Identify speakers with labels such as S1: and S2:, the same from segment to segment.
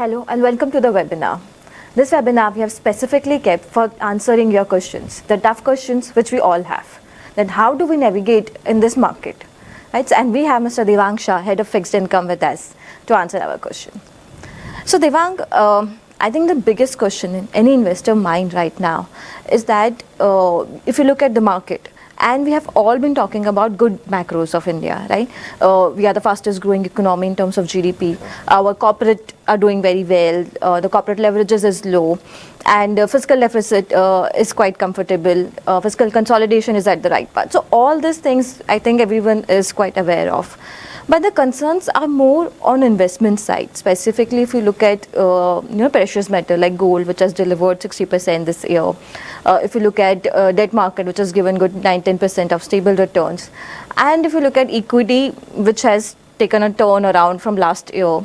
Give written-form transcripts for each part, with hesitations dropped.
S1: Hello and welcome to the webinar. This webinar we have specifically kept for answering your questions, the tough questions which we all have. That how do we navigate in this market? Right? And we have Mr. Devang Shah, Head of Fixed Income with us to answer our question. So Devang, I think the biggest question in any investor mind right now is that if you look at the market, and we have all been talking about good macros of India, right? We are the fastest growing economy in terms of GDP. Our corporate are doing very well. The corporate leverages is low, and fiscal deficit is quite comfortable. Fiscal consolidation is at the right path. So all these things, I think everyone is quite aware of. But the concerns are more on investment side. Specifically, if you look at precious metal like gold, which has delivered 60% this year. If you look at debt market, which has given good 9-10% of stable returns, and if you look at equity, which has taken a turn around from last year.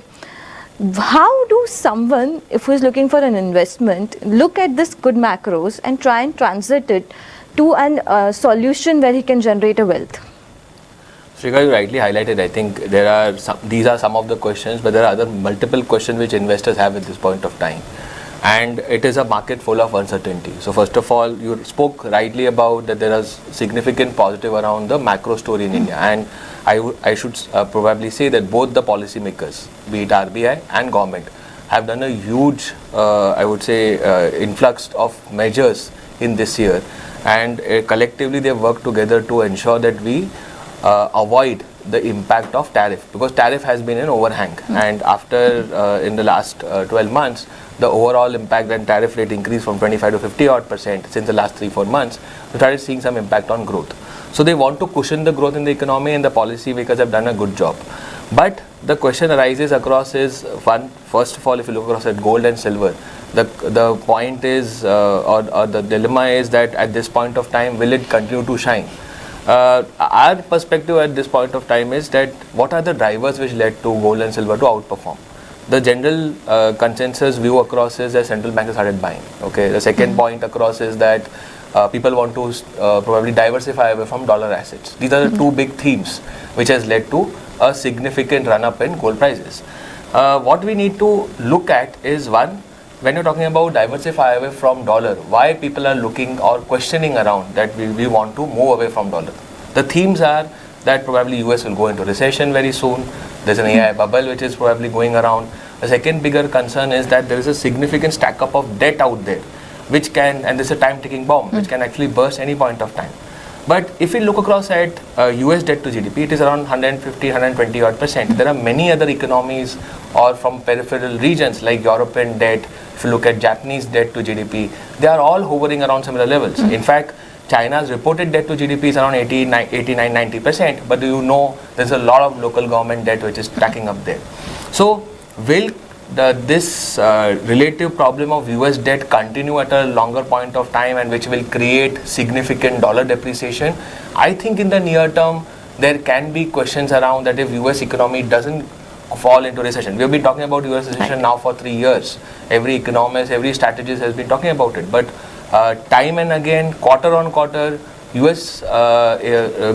S1: How do someone, if who is looking for an investment, look at this good macros and try and transit it to a solution where he can generate a wealth?
S2: Shrika, you rightly highlighted. I think these are some of the questions, but there are other multiple questions which investors have at this point of time. And it is a market full of uncertainty. So first of all, you spoke rightly about that there is significant positive around the macro story in India. And I should probably say that both the policymakers, be it RBI and government, have done a huge, I would say, influx of measures in this year. And collectively they work together to ensure that we avoid the impact of tariff, because tariff has been an overhang, and after in the last 12 months the overall impact and tariff rate increased from 25 to 50 odd percent since the last 3-4 months. We started seeing some impact on growth. So they want to cushion the growth in the economy, and the policy makers have done a good job. But the question arises across is one, first of all, if you look across at gold and silver, the point is or the dilemma is that at this point of time, will it continue to shine? Our perspective at this point of time is that what are the drivers which led to gold and silver to outperform? The general consensus view across is that central banks started buying. Okay. The second point across is that people want to probably diversify away from dollar assets. These are the two big themes which has led to a significant run up in gold prices. What we need to look at is one, when you're talking about diversify away from dollar, why people are looking or questioning around that we want to move away from dollar. The themes are that probably US will go into recession very soon. There's an AI bubble which is probably going around. The second bigger concern is that there is a significant stack up of debt out there, which can, and this is a time ticking bomb, which can actually burst any point of time. But if we look across at US debt to GDP, it is around 150, 120 odd percent. There are many other economies or from peripheral regions like European debt. If you look at Japanese debt to GDP, they are all hovering around similar levels. In fact, China's reported debt to GDP is around 89-90%, but do you know there's a lot of local government debt which is stacking up there. So will this relative problem of US debt continue at a longer point of time, and which will create significant dollar depreciation? I think in the near term there can be questions around that if US economy doesn't fall into recession. We have been talking about US recession now for 3 years. Every economist, every strategist has been talking about it. But time and again, quarter on quarter, US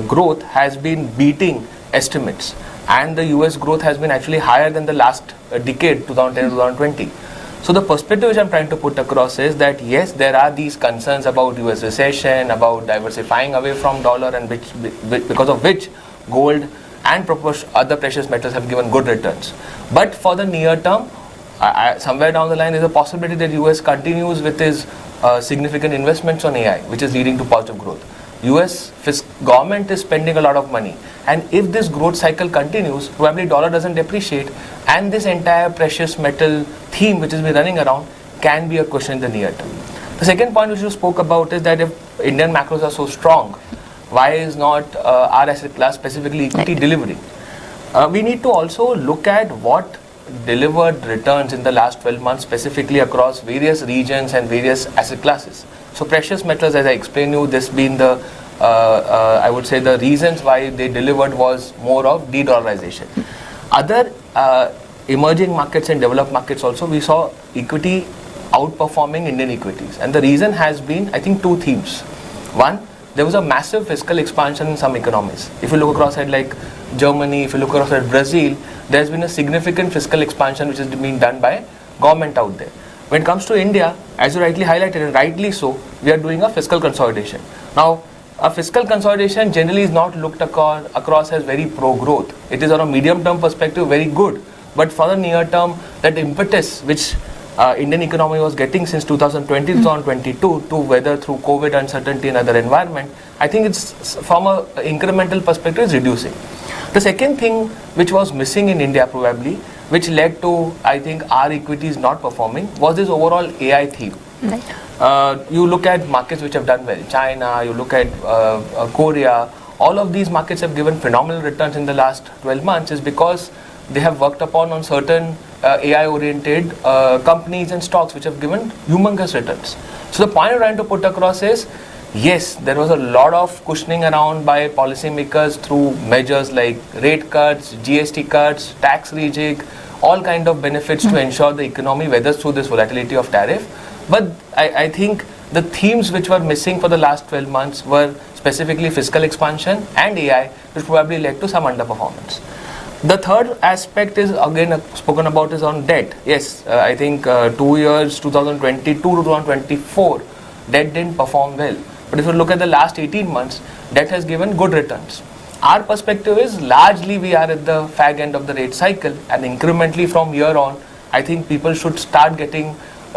S2: growth has been beating estimates. And the US growth has been actually higher than the last decade, 2010 to 2020. So the perspective which I'm trying to put across is that yes, there are these concerns about US recession, about diversifying away from dollar, and because of which gold and other precious metals have given good returns. But for the near term, somewhere down the line, there's a possibility that US continues with its significant investments on AI, which is leading to positive growth. US government is spending a lot of money, and if this growth cycle continues, probably dollar doesn't depreciate, and this entire precious metal theme which has been running around can be a question in the near term. The second point which you spoke about is that if Indian macros are so strong, why is not our asset class, specifically equity, delivering? We need to also look at what delivered returns in the last 12 months, specifically across various regions and various asset classes. So precious metals, as I explained you, this being the I would say the reasons why they delivered was more of de-dollarization. Other emerging markets and developed markets also, we saw equity outperforming Indian equities, and the reason has been, I think, two themes. One, there was a massive fiscal expansion in some economies. If you look across at like Germany, if you look across at Brazil, there's been a significant fiscal expansion which has been done by government out there. When it comes to India, as you rightly highlighted, and rightly so, we are doing a fiscal consolidation. Now, a fiscal consolidation generally is not looked across as very pro-growth. It is on a medium-term perspective very good. But for the near term, that impetus which Indian economy was getting since 2020, 2022 to weather through COVID uncertainty and other environment, I think it's from a incremental perspective is reducing. The second thing which was missing in India probably, which led to, I think, our equities not performing, was this overall AI theme. Right. You look at markets which have done well, China, you look at Korea, all of these markets have given phenomenal returns in the last 12 months is because they have worked upon on certain AI-oriented companies and stocks which have given humongous returns. So the point I'm trying to put across is, yes, there was a lot of cushioning around by policymakers through measures like rate cuts, GST cuts, tax rejig, all kind of benefits to ensure the economy weathers through this volatility of tariff. But I think the themes which were missing for the last 12 months were specifically fiscal expansion and AI, which probably led to some underperformance. The third aspect is again spoken about is on debt. Yes, I think 2 years, 2022 to 2024, debt didn't perform well. But if you look at the last 18 months, debt has given good returns. Our perspective is largely we are at the fag end of the rate cycle, and incrementally from here on, I think people should start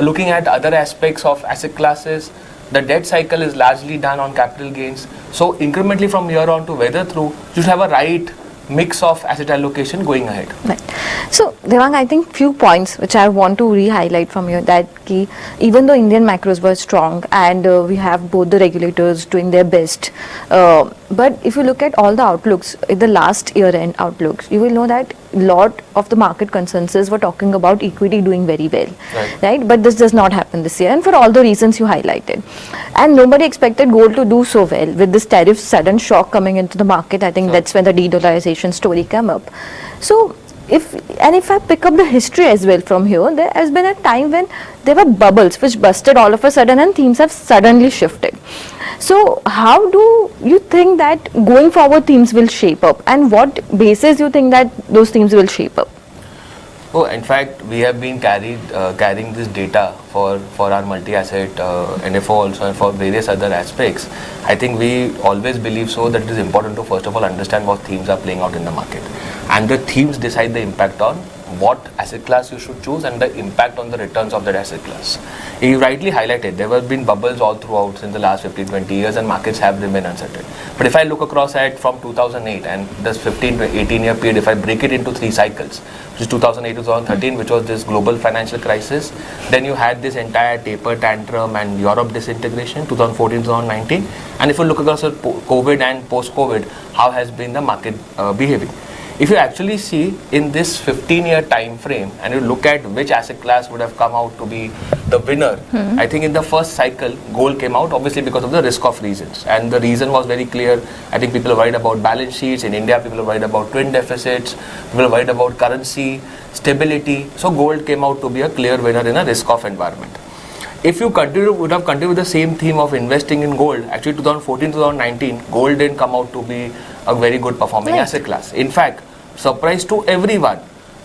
S2: looking at other aspects of asset classes. The debt cycle is largely done on capital gains. So incrementally from here on to weather through, you should have a right mix of asset allocation going ahead.
S1: Right. So Devang, I think few points which I want to re-highlight from you, that even though Indian macros were strong and we have both the regulators doing their best, but if you look at all the outlooks, in the last year-end outlooks, you will know that a lot of the market consensus were talking about equity doing very well, right? But this does not happen this year, and for all the reasons you highlighted. And nobody expected gold to do so well with this tariff sudden shock coming into the market. I think that's when the de-dollarization story came up. So if I pick up the history as well from here, there has been a time when there were bubbles which busted all of a sudden and themes have suddenly shifted. So how do you think that going forward themes will shape up, and what basis you think that those themes will shape up?
S2: Oh, in fact, we have been carrying this data for our multi-asset NFO also and for various other aspects. I think we always believe so that it is important to first of all understand what themes are playing out in the market. And the themes decide the impact on what asset class you should choose and the impact on the returns of that asset class. You rightly highlighted, there have been bubbles all throughout since the last 15-20 years and markets have remained uncertain. But if I look across at from 2008 and this 15 to 18 year period, if I break it into 3 cycles, which is 2008 to 2013, which was this global financial crisis, then you had this entire taper tantrum and Europe disintegration, 2014 to 2019. And if you look across at COVID and post-COVID, how has been the market behaving? If you actually see in this 15-year time frame and you look at which asset class would have come out to be the winner, I think in the first cycle, gold came out obviously because of the risk-off reasons. And the reason was very clear. I think people are worried about balance sheets. In India, people are worried about twin deficits. People are worried about currency, stability. So gold came out to be a clear winner in a risk-off environment. If you would have continued with the same theme of investing in gold, actually 2014 to 2019, gold didn't come out to be a very good performing asset class. In fact, surprise to everyone,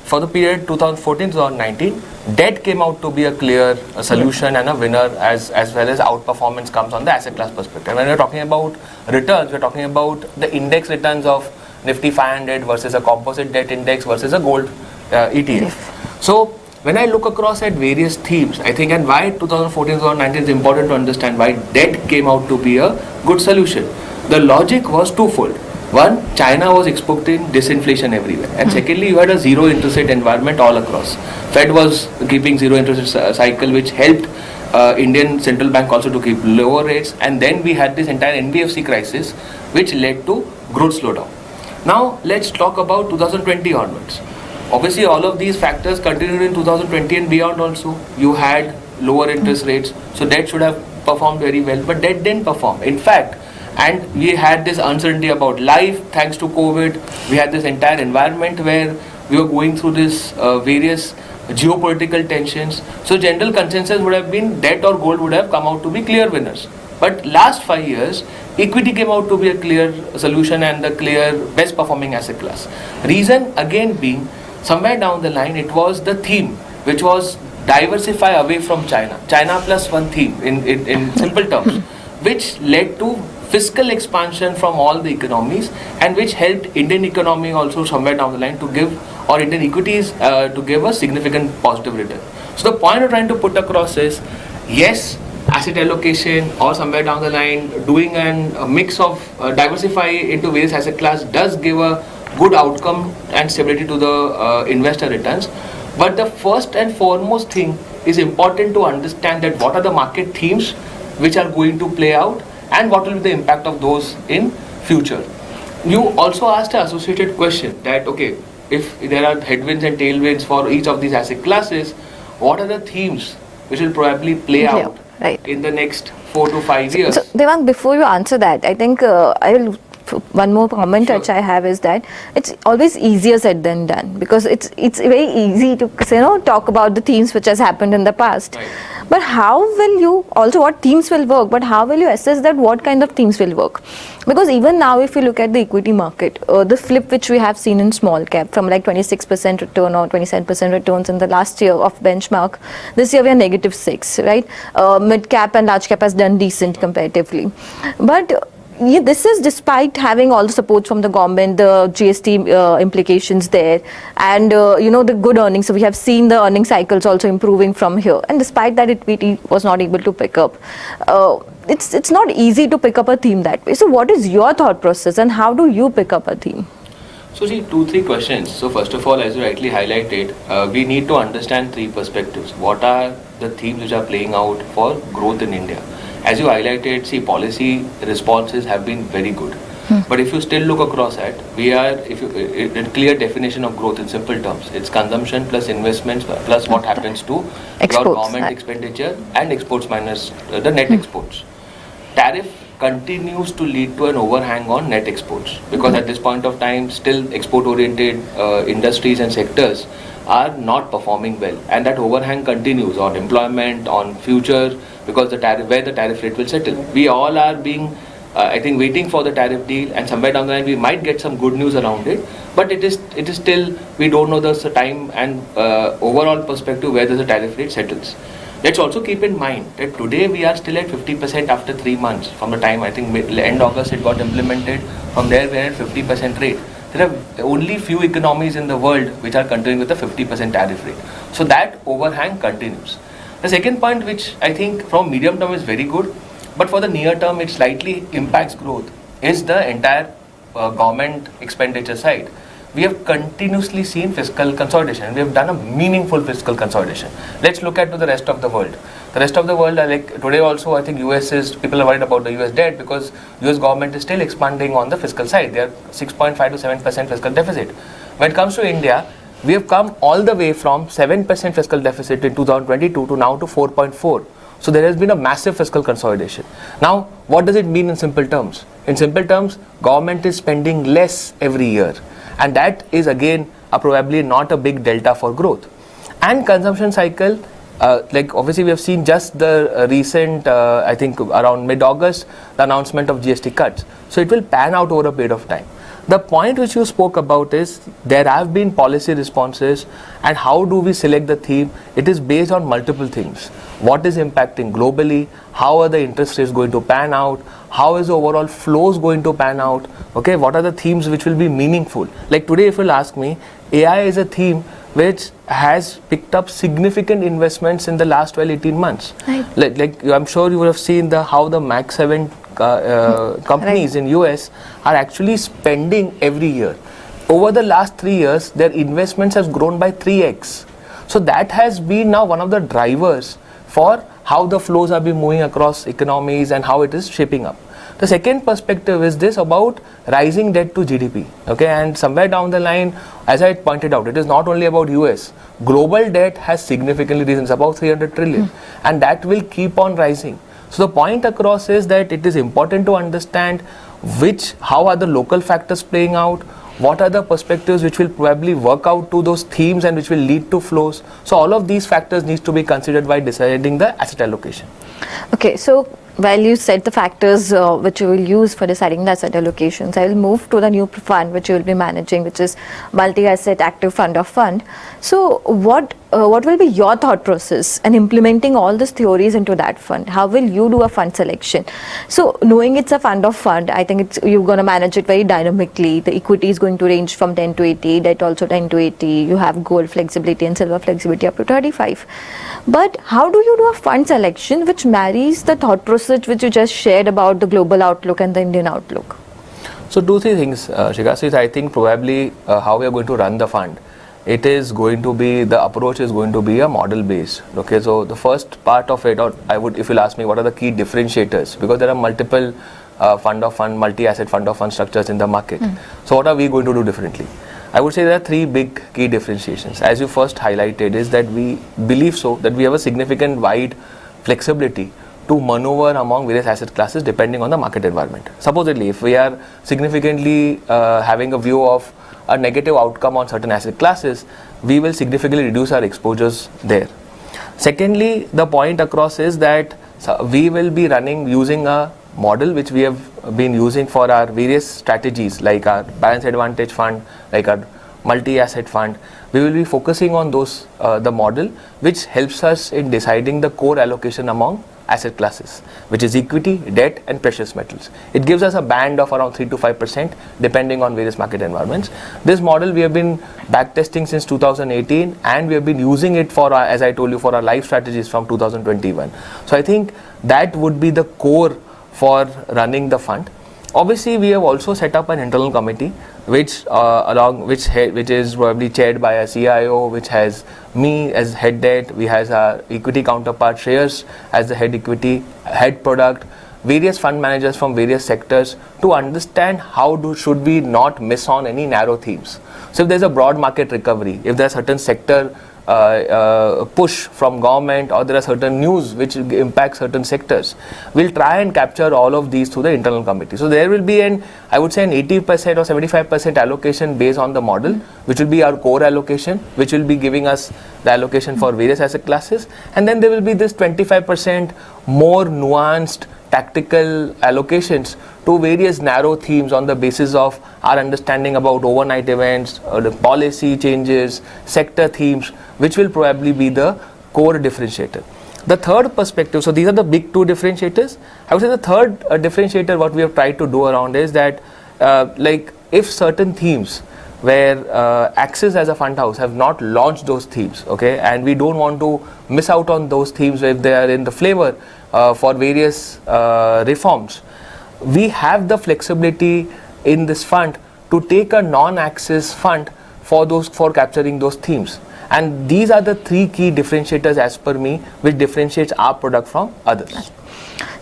S2: for the period 2014 to 2019, debt came out to be a clear solution and a winner as well as outperformance comes on the asset class perspective. When we're talking about returns, we're talking about the index returns of Nifty 500 versus a composite debt index versus a gold ETF. So when I look across at various themes, I think, and why 2014-2019 is important to understand why debt came out to be a good solution. The logic was twofold. One, China was exporting disinflation everywhere. And secondly, you had a zero interest rate environment all across. Fed was keeping zero interest rate cycle, which helped Indian central bank also to keep lower rates. And then we had this entire NBFC crisis, which led to growth slowdown. Now, let's talk about 2020 onwards. Obviously, all of these factors continued in 2020 and beyond also. You had lower interest rates, so debt should have performed very well, but debt didn't perform. In fact, and we had this uncertainty about life thanks to COVID. We had this entire environment where we were going through this various geopolitical tensions. So general consensus would have been debt or gold would have come out to be clear winners. But last 5 years, equity came out to be a clear solution and the clear best performing asset class. Reason again being, somewhere down the line, it was the theme which was diversify away from China. China plus one theme in simple terms, which led to fiscal expansion from all the economies and which helped Indian economy also somewhere down the line to give, or Indian equities to give a significant positive return. So the point I'm trying to put across is, yes, asset allocation or somewhere down the line doing a mix of diversify into various asset class does give a good outcome and stability to the investor returns. But the first and foremost thing is important to understand that what are the market themes which are going to play out and what will be the impact of those in future. You also asked an associated question that, okay, if there are headwinds and tailwinds for each of these asset classes, what are the themes which will probably play out in the next 4 to 5 years?
S1: So, Devang, before you answer that, I think I will. One more comment which I have is that it's always easier said than done, because it's very easy to talk about the themes which has happened in the past.
S2: Right.
S1: But how will you also, what themes will work, but how will you assess that what kind of themes will work? Because even now if you look at the equity market, the flip which we have seen in small cap from like 26% return or 27% returns in the last year of benchmark, this year we are -6, right? Mid cap and large cap has done decent comparatively. But this is despite having all the support from the government, the GST implications there, and the good earnings. So we have seen the earning cycles also improving from here, and despite that, equity was not able to pick up. It's not easy to pick up a theme that way. So what is your thought process, and how do you pick up a theme?
S2: So see, 2-3 questions. So first of all, as you rightly highlighted, we need to understand 3 perspectives. What are the themes which are playing out for growth in India? As you highlighted, see, policy responses have been very good. But if you still look across at, we are, a clear definition of growth in simple terms, it's consumption plus investments plus what happens to your government expenditure and exports minus the net exports. Tariff continues to lead to an overhang on net exports, because at this point of time, still export-oriented industries and sectors are not performing well, and that overhang continues on employment, on future, because the tariff, where the tariff rate will settle. We all are being, I think, waiting for the tariff deal, and somewhere down the line we might get some good news around it. But it is still, we don't know the time and overall perspective where the tariff rate settles. Let's also keep in mind that today we are still at 50% after 3 months from the time, I think end August it got implemented. From there we are at 50% rate. There are only few economies in the world which are continuing with a 50% tariff rate. So that overhang continues. The second point, which I think from medium term is very good, but for the near term it slightly impacts growth, is the entire government expenditure side. We have continuously seen fiscal consolidation. We have done a meaningful fiscal consolidation. Let's look at to the rest of the world. The rest of the world are like, today also I think people are worried about the US debt, because US government is still expanding on the fiscal side. They are 6.5 to 7% fiscal deficit. When it comes to India, we have come all the way from 7% fiscal deficit in 2022 to now to 4.4. So there has been a massive fiscal consolidation. Now, what does it mean in simple terms? In simple terms, government is spending less every year. And that is again probably not a big delta for growth. And consumption cycle, like obviously we have seen just the recent, I think around mid-August, the announcement of GST cuts. So it will pan out over a period of time. The point which you spoke about is there have been policy responses, and how do we select the theme? It is based on multiple things. What is impacting globally? How are the interest rates going to pan out? How is the overall flows going to pan out? Okay, what are the themes which will be meaningful? Like today, if you'll ask me, AI is a theme which has picked up significant investments in the last 12-18 months. Right. Like I'm sure you would have seen how the Mac 7 companies in US are actually spending every year. Over the last 3 years, their investments has grown by 3x. So that has been now one of the drivers for how the flows are being moving across economies and how it is shaping up. The second perspective is this about rising debt to GDP. Okay, and somewhere down the line, as I pointed out, it is not only about US. Global debt has significantly risen, it's about 300 trillion, and that will keep on rising. So the point across is that it is important to understand how are the local factors playing out, what are the perspectives which will probably work out to those themes and which will lead to flows. So all of these factors need to be considered while deciding the asset allocation.
S1: Okay, so While you set the factors which you will use for deciding the asset allocations, I will move to the new fund which you will be managing, which is multi-asset active fund of fund. So what will be your thought process in implementing all these theories into that fund? How will you do a fund selection? So knowing it's a fund of fund, I think you're going to manage it very dynamically. The equity is going to range from 10 to 80, debt also 10 to 80. You have gold flexibility and silver flexibility up to 35. But how do you do a fund selection which marries the thought process which you just shared about the global outlook and the Indian outlook?
S2: So 2-3 things, Shikha. So I think probably how we are going to run the fund, it is going to be, the approach is going to be a model based. Okay, so the first part of it, or I would, if you'll ask me, what are the key differentiators? Because there are multiple fund of fund, multi-asset fund of fund structures in the market. So what are we going to do differently? I would say there are 3 big key differentiations. As you first highlighted, is that we believe so that we have a significant wide flexibility to maneuver among various asset classes depending on the market environment. Supposedly, if we are significantly having a view of a negative outcome on certain asset classes, we will significantly reduce our exposures there. Secondly, the point across is that we will be running using a model which we have been using for our various strategies, like our balance advantage fund, like our multi-asset fund. We will be focusing on those, the model which helps us in deciding the core allocation among asset classes, which is equity, debt and precious metals. It gives us a band of around 3 to 5% depending on various market environments. This model we have been backtesting since 2018 and we have been using it for our, as I told you, for our live strategies from 2021. So I think that would be the core for running the fund. Obviously, we have also set up an internal committee which is probably chaired by a CIO, which has me as head debt, we has our equity counterpart Shreyas as the head equity, head product, various fund managers from various sectors to understand how should we not miss on any narrow themes. So if there's a broad market recovery, if there's a certain sector push from government, or there are certain news which impact certain sectors, we'll try and capture all of these through the internal committee. So there will be I would say an 80% or 75% allocation based on the model, which will be our core allocation, which will be giving us the allocation for various asset classes, and then there will be this 25% more nuanced tactical allocations to various narrow themes on the basis of our understanding about overnight events, the policy changes, sector themes, which will probably be the core differentiator. The third perspective, so these are the big 2 differentiators. I would say the third differentiator what we have tried to do around is that like if certain themes where Axis as a fund house have not launched those themes, okay, and we don't want to miss out on those themes if they are in the flavor for various reforms, we have the flexibility in this fund to take a non-Axis fund for capturing those themes. And these are the 3 key differentiators as per me, which differentiates our product from others.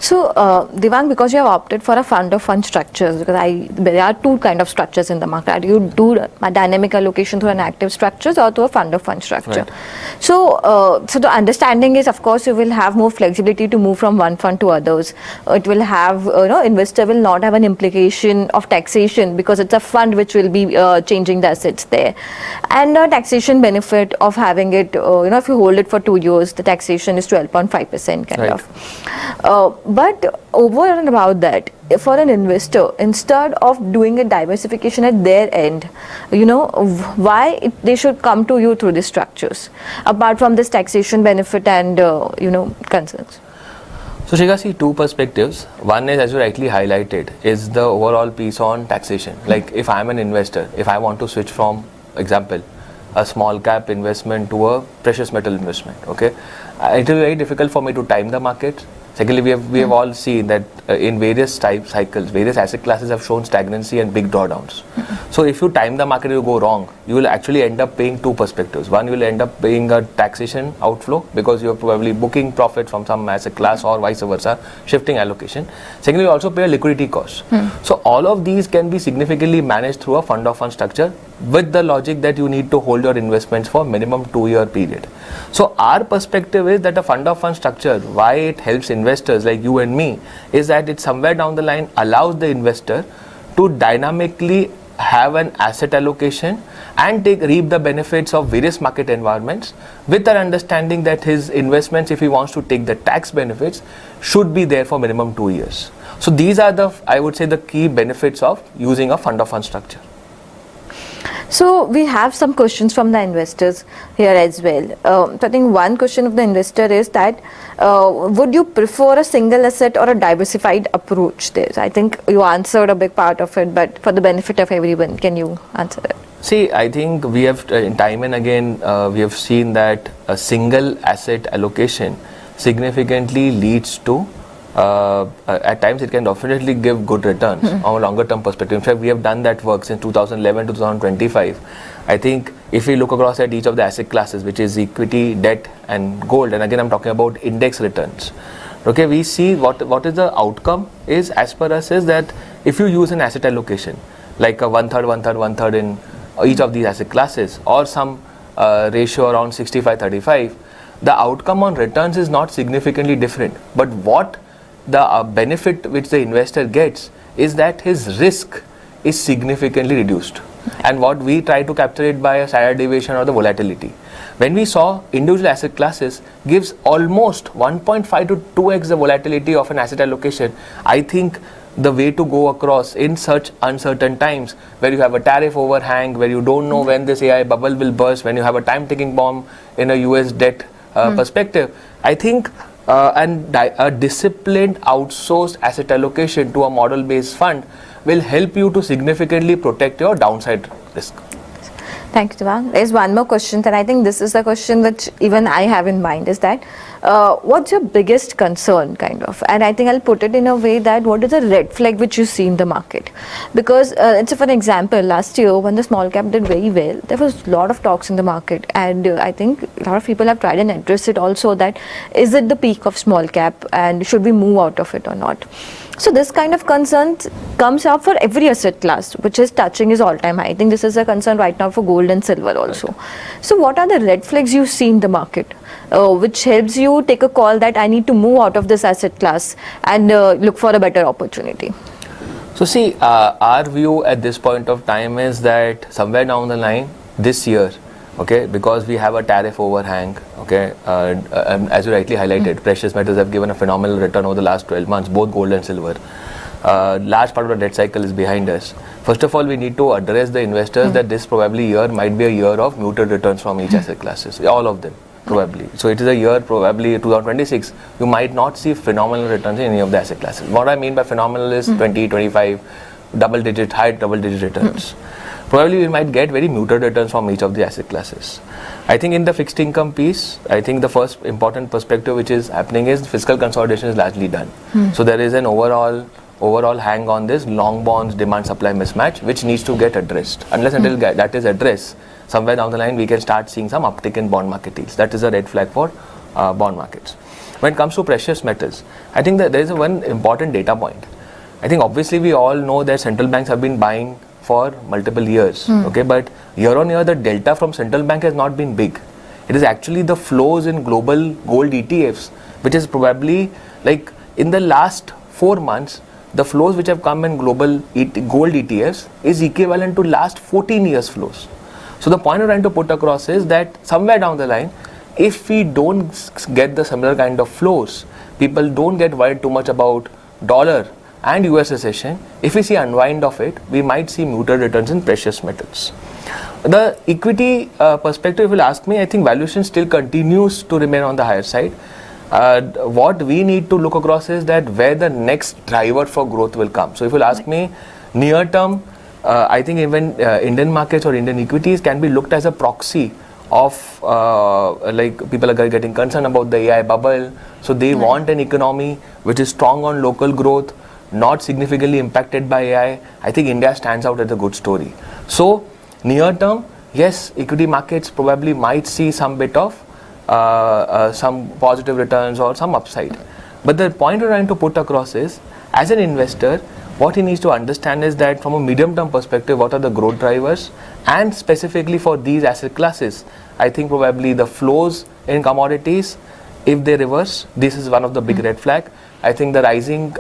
S1: So, Devang, because you have opted for a fund of fund structures, because there are 2 kind of structures in the market. You do a dynamic allocation through an active structures or through a fund of fund structure.
S2: Right.
S1: So, so the understanding is, of course, you will have more flexibility to move from one fund to others. It will have, investor will not have an implication of taxation because it's a fund which will be changing the assets there. And taxation benefit of having it, if you hold it for 2 years, the taxation is 12.5% kind of. But over and about that, for an investor, instead of doing a diversification at their end, why they should come to you through these structures, apart from this taxation benefit and, concerns?
S2: So Shikha, see 2 perspectives. One is, as you rightly highlighted, is the overall piece on taxation. Like if I'm an investor, if I want to switch from, example, a small cap investment to a precious metal investment, okay, it will be very difficult for me to time the market. Secondly, we have all seen that in various type cycles, various asset classes have shown stagnancy and big drawdowns. So if you time the market, you go wrong, you will actually end up paying 2 perspectives. One, you will end up paying a taxation outflow because you are probably booking profit from some asset class or vice versa, shifting allocation. Secondly, you also pay a liquidity cost. So all of these can be significantly managed through a fund of fund structure with the logic that you need to hold your investments for minimum 2-year period. So our perspective is that a fund of fund structure, why it helps investors like you and me, is that it somewhere down the line allows the investor to dynamically have an asset allocation and reap the benefits of various market environments with an understanding that his investments, if he wants to take the tax benefits, should be there for minimum 2 years. So these are the, I would say, the key benefits of using a fund of fund structure.
S1: So we have some questions from the investors here as well. So I think one question of the investor is that would you prefer a single asset or a diversified approach there? I think you answered a big part of it, but for the benefit of everyone, can you answer it?
S2: See, I think we have time and again we have seen that a single asset allocation significantly leads to at times it can definitely give good returns on a longer term perspective. In fact, we have done that work since 2011 to 2025. I think if we look across at each of the asset classes, which is equity, debt and gold, and again I'm talking about index returns, okay, we see what is the outcome is, as per us, is that if you use an asset allocation like a one third in each of these asset classes, or some ratio around 65-35, the outcome on returns is not significantly different, but what the benefit which the investor gets is that his risk is significantly reduced, and what we try to capture it by a standard deviation or the volatility. When we saw individual asset classes gives almost 1.5 to 2x the volatility of an asset allocation, I think the way to go across in such uncertain times where you have a tariff overhang, where you don't know when this AI bubble will burst, when you have a time-ticking bomb in a US debt perspective, I think a disciplined outsourced asset allocation to a model-based fund will help you to significantly protect your downside risk.
S1: Thank you, Devang. There's one more question, and I think this is the question which even I have in mind, is that what's your biggest concern, kind of? And I think I'll put it in a way that what is a red flag which you see in the market? Because let's say, for example, last year when the small cap did very well, there was a lot of talks in the market, and I think a lot of people have tried and addressed it also, that is it the peak of small cap and should we move out of it or not? So this kind of concern comes up for every asset class, which is touching his all-time high. I think this is a concern right now for gold and silver also. So what are the red flags you see in the market, which helps you take a call that I need to move out of this asset class and look for a better opportunity?
S2: So see, our view at this point of time is that somewhere down the line this year, okay, because we have a tariff overhang, okay, as you rightly highlighted, precious metals have given a phenomenal return over the last 12 months, both gold and silver. Large part of the debt cycle is behind us. First of all, we need to address the investors that this probably year might be a year of muted returns from each asset classes, all of them probably. So it is a year, probably 2026, you might not see phenomenal returns in any of the asset classes. What I mean by phenomenal is 20, 25, high double digit returns. Probably we might get very muted returns from each of the asset classes. I think in the fixed income piece, I think the first important perspective which is happening is fiscal consolidation is largely done. So there is an overall hang on this long bonds demand supply mismatch which needs to get addressed. Unless until that is addressed, somewhere down the line we can start seeing some uptick in bond market yields. That is a red flag for bond markets. When it comes to precious metals, I think that there is one important data point. I think obviously we all know that central banks have been buying for multiple years, okay, but year on year the delta from central bank has not been big. It is actually the flows in global gold ETFs, which is probably like in the last 4 months, the flows which have come in global gold ETFs is equivalent to last 14 years flows. So the point I'm trying to put across is that somewhere down the line, if we don't get the similar kind of flows, people don't get worried too much about dollar and US recession, if we see unwind of it, we might see muted returns in precious metals. The equity perspective, if you'll ask me, I think valuation still continues to remain on the higher side. What we need to look across is that where the next driver for growth will come. So if you'll ask me, near term, I think even Indian markets or Indian equities can be looked as a proxy of like people are getting concerned about the AI bubble. So they want an economy which is strong on local growth, not significantly impacted by AI. I think India stands out as a good story. So near term, yes, equity markets probably might see some bit of some positive returns or some upside. But the point we're trying to put across is, as an investor, what he needs to understand is that from a medium term perspective, what are the growth drivers, and specifically for these asset classes, I think probably the flows in commodities, if they reverse, this is one of the big red flag. I think the rising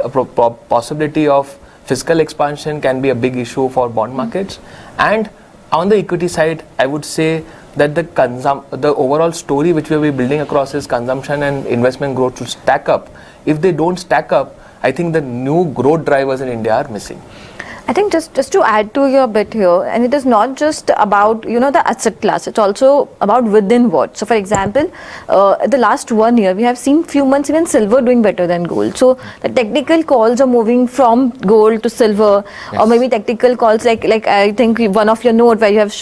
S2: possibility of fiscal expansion can be a big issue for bond markets. And on the equity side, I would say that the overall story which we will be building across is consumption and investment growth should stack up. If they don't stack up, I think the new growth drivers in India are missing.
S1: I think just to add to your bit here, and it is not just about the asset class, it's also about within what. So for example, the last 1 year we have seen few months even silver doing better than gold. So the technical calls are moving from gold to silver, or maybe technical calls like I think one of your note where you have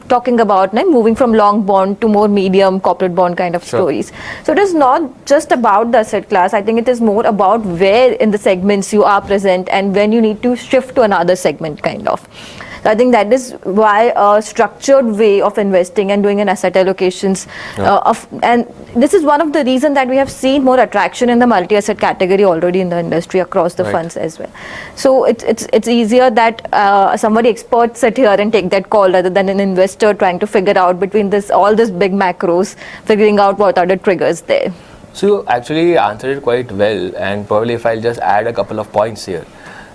S1: talking about moving from long bond to more medium corporate bond kind of stories. So it is not just about the asset class. I think it is more about where in the segments you are present and when you need to shift to another segment kind of. So I think that is why a structured way of investing and doing an asset allocations and this is one of the reasons that we have seen more attraction in the multi-asset category already in the industry across the funds as well. So it's easier that somebody expert sit here and take that call rather than an investor trying to figure out between all this big macros, figuring out what are the triggers there.
S2: So you actually answered it quite well, and probably if I'll just add a couple of points here.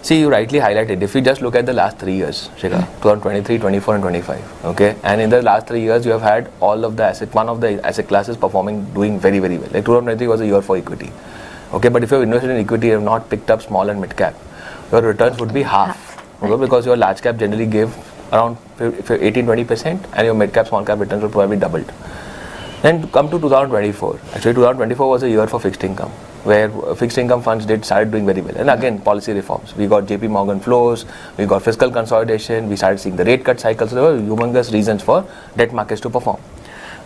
S2: See, you rightly highlighted, if you just look at the last 3 years, Shikha, 2023, 24 and 25, okay, and in the last 3 years you have had all of the one of the asset classes doing very, very well. Like 2023 was a year for equity, okay, but if you have invested in equity, you have not picked up small and mid cap, your returns would be half, okay, because your large cap generally gave around 18-20% and your mid cap, small cap returns would probably doubled. Then come to 2024, actually 2024 was a year for fixed income, where fixed income funds started doing very well. And again, policy reforms. We got JP Morgan flows, we got fiscal consolidation, we started seeing the rate cut cycle. So there were humongous reasons for debt markets to perform.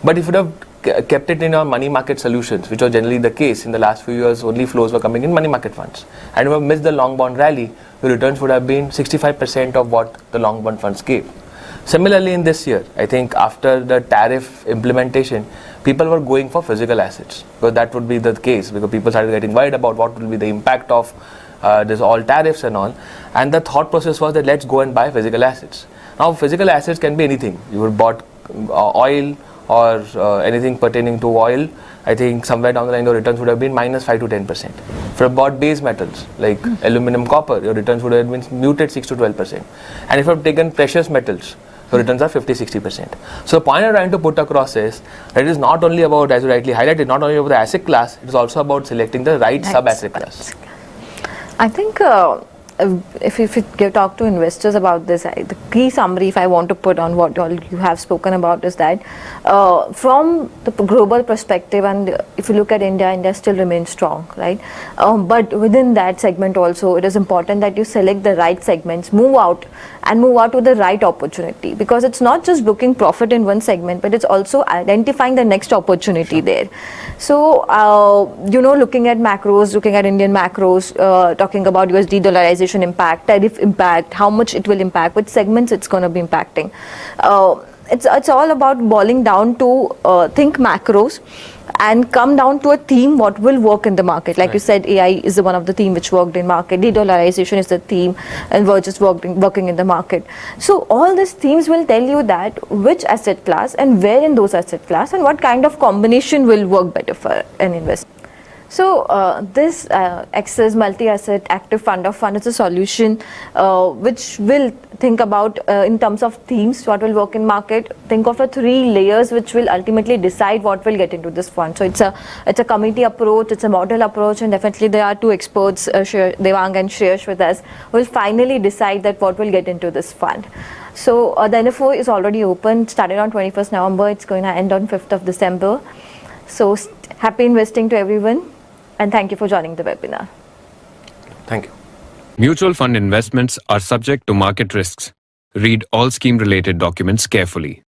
S2: But if you would have kept it in our money market solutions, which was generally the case in the last few years, only flows were coming in money market funds. And if you have missed the long bond rally, your returns would have been 65% of what the long bond funds gave. Similarly, in this year, I think after the tariff implementation, people were going for physical assets, because that would be the case, because people started getting worried about what will be the impact of this all tariffs and all. And the thought process was that let's go and buy physical assets. Now, physical assets can be anything. You would bought oil or anything pertaining to oil. I think somewhere down the line, your returns would have been -5 to 10%. If you have bought base metals like aluminum, copper, your returns would have been muted 6 to 12%. And if you have taken precious metals, so returns are 50-60%. So the point I'm trying to put across is that it is not only about, as you rightly highlighted, not only about the asset class, it is also about selecting the right sub-asset class.
S1: I think if you talk to investors about this, the key summary, if I want to put on what all you have spoken about, is that from the global perspective, and if you look at India, India still remains strong, right? But within that segment also, it is important that you select the right segments, move out to the right opportunity, because it's not just booking profit in one segment, but it's also identifying the next opportunity there. So, looking at macros, looking at Indian macros, talking about USD dollarization impact, tariff impact, how much it will impact, which segments it's going to be impacting. It's all about boiling down to think macros and come down to a theme what will work in the market. Like you said, AI is one of the theme which worked in market, de-dollarization is the theme, and we're just working in the market. So all these themes will tell you that which asset class and where in those asset class and what kind of combination will work better for an investor. So this Access multi-asset active fund of fund is a solution which will think about in terms of themes what will work in market. Think of 3 layers which will ultimately decide what will get into this fund. So it's a committee approach, it's a model approach, and definitely there are 2 experts, Devang and Shreyash with us, who will finally decide that what will get into this fund. So the NFO is already open, started on 21st November, it's going to end on 5th of December. So happy investing to everyone. And thank you for joining the webinar.
S2: Thank you.
S3: Mutual fund investments are subject to market risks. Read all scheme-related documents carefully.